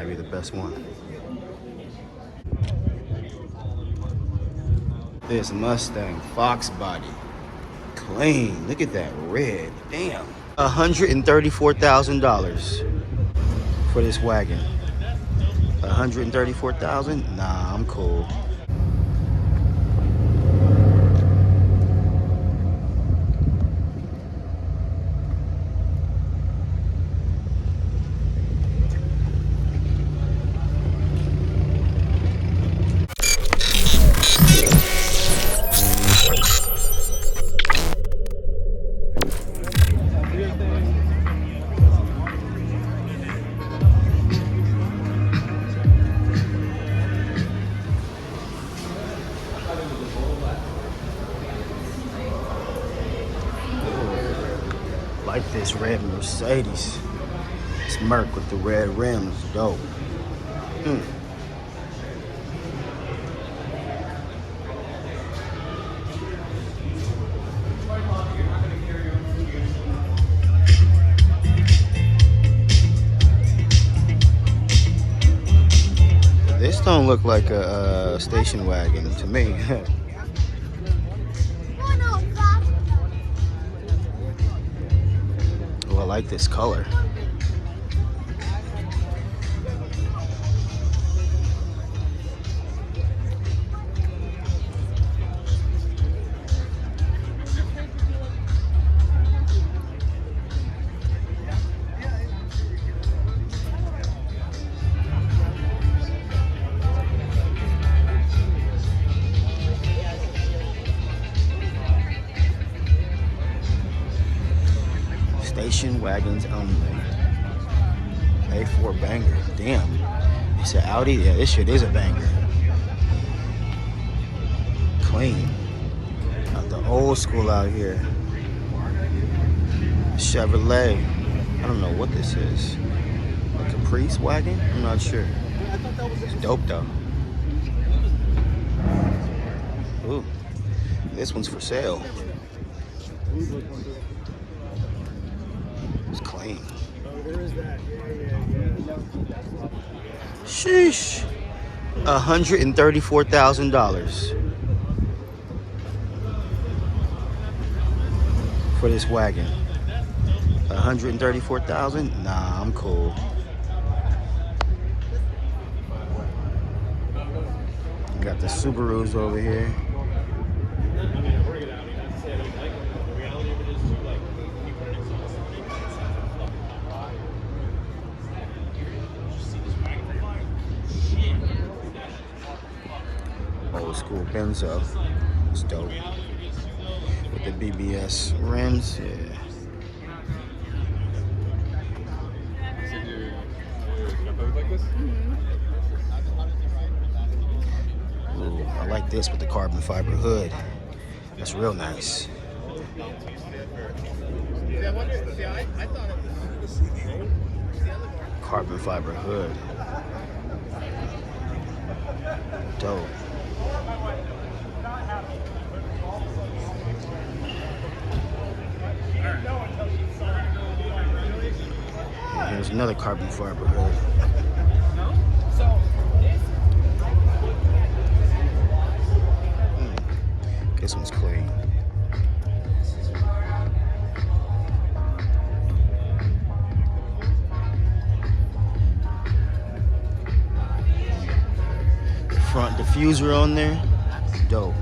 might be the best one. This Mustang Fox body. Clean. Look at that red. Damn. $134,000 for this wagon. $134,000? Nah, I'm cool. Like this red Mercedes. It's Merc with the red rims. Dope. This don't look like a station wagon to me. Oh, I like this color. Station wagons only. A4 banger. Damn. It's an Audi? Yeah, this shit is a banger. Clean. Got the old school out here. Chevrolet. I don't know what this is. A Caprice wagon? I'm not sure. It's dope though. Ooh. This one's for sale. It's clean. Sheesh. $134,000 for this wagon. $134,000? Nah, I'm cool. Got the Subarus over here. Old school Benzo. It's dope. With the BBS rims, yeah. Ooh, I like this with the carbon fiber hood. That's real nice. Carbon fiber hood. Dope. And here's another carbon fiber hood. This one's clean. Front diffuser on there. Dope.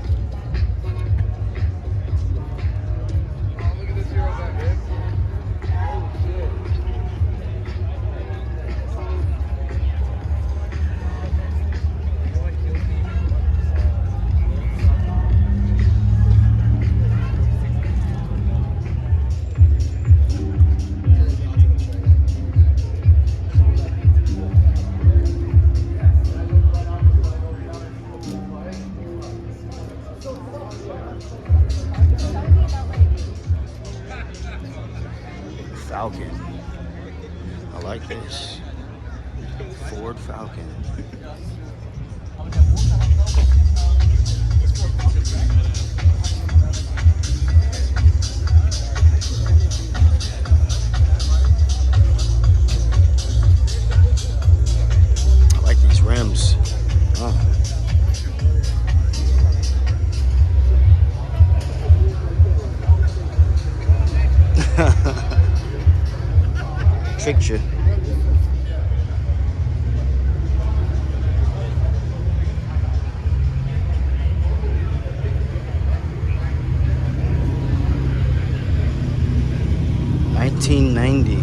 Falcon. I like this. Ford Falcon. tricked you. $19.90.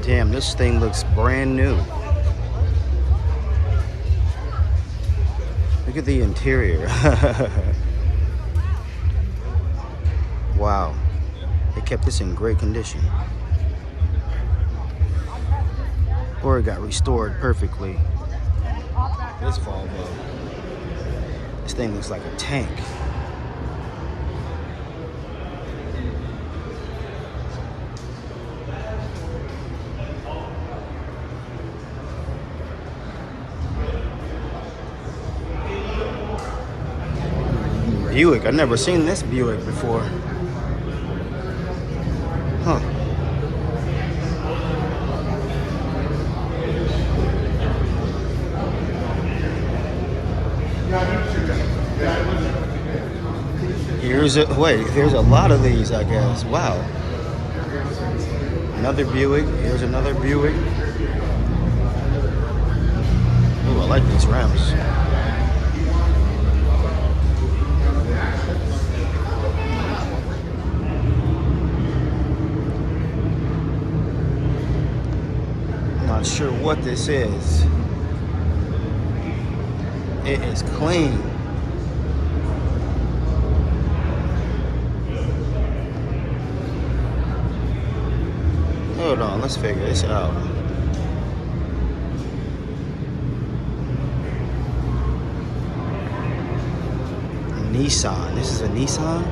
Damn, this thing looks brand new. Look at the interior. Wow. They kept this in great condition. Or it got restored perfectly. This Volvo. This thing looks like a tank. Buick. I've never seen this Buick before. Huh. There's a lot of these, I guess. Wow. Another Buick. Here's another Buick. Ooh, I like these rims. Not sure what this is. It is clean. Hold on, let's figure this out. Nissan. This is a Nissan?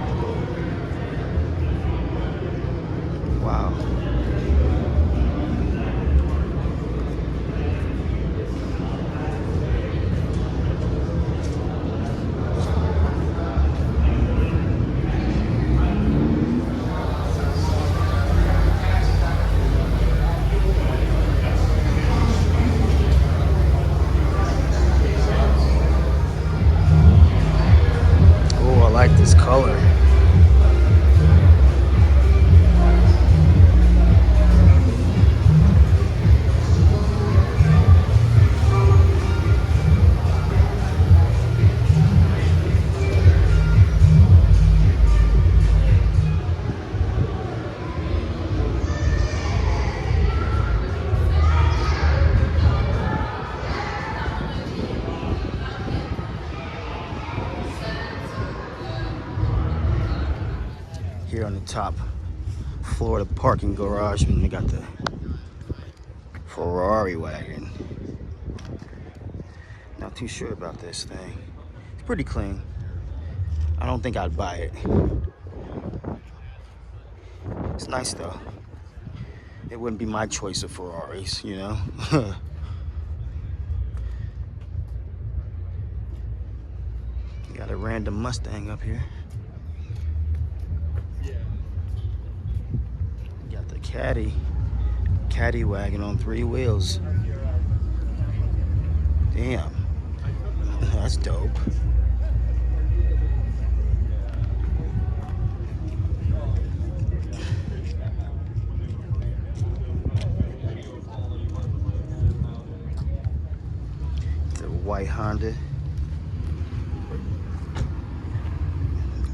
Wow. I like this color. Here on the top floor of the parking garage, and we got the Ferrari wagon. Not too sure about this thing. It's pretty clean. I don't think I'd buy it. It's nice though. It wouldn't be my choice of Ferraris, you know? Got a random Mustang up here. Got the caddy wagon on 3 wheels. Damn, that's dope. The white Honda.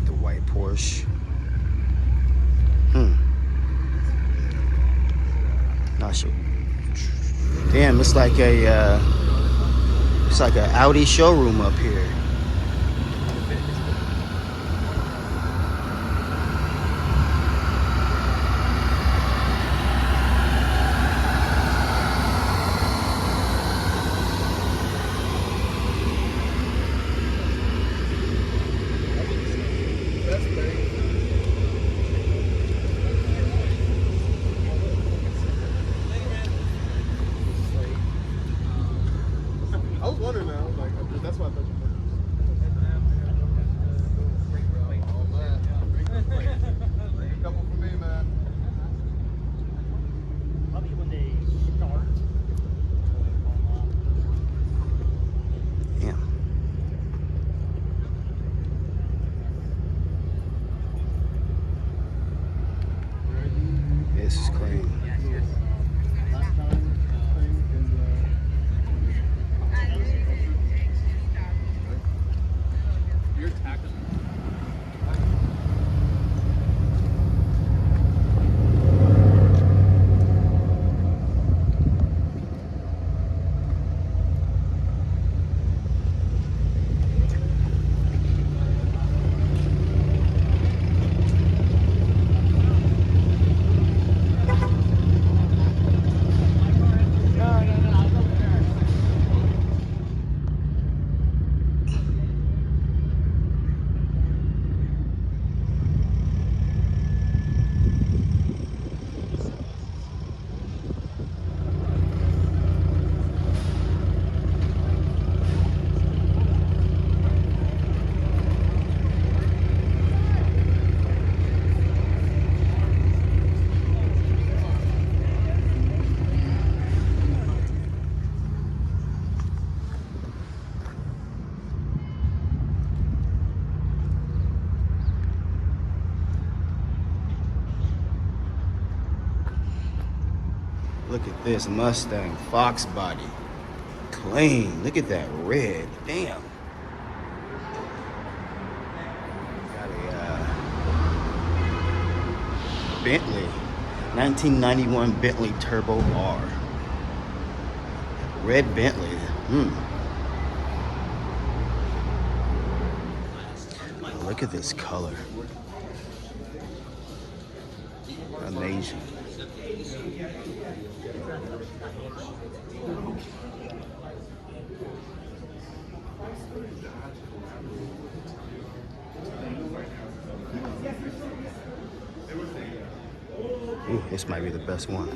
The white Porsche. Not sure. Damn, it's like an Audi showroom up here. I was wondering now, like, that's why I thought you Look at this Mustang Fox body. Clean. Look at that red. Damn. Got a Bentley. 1991 Bentley Turbo R. Red Bentley. Look at this color. Amazing. Ooh, this might be the best one.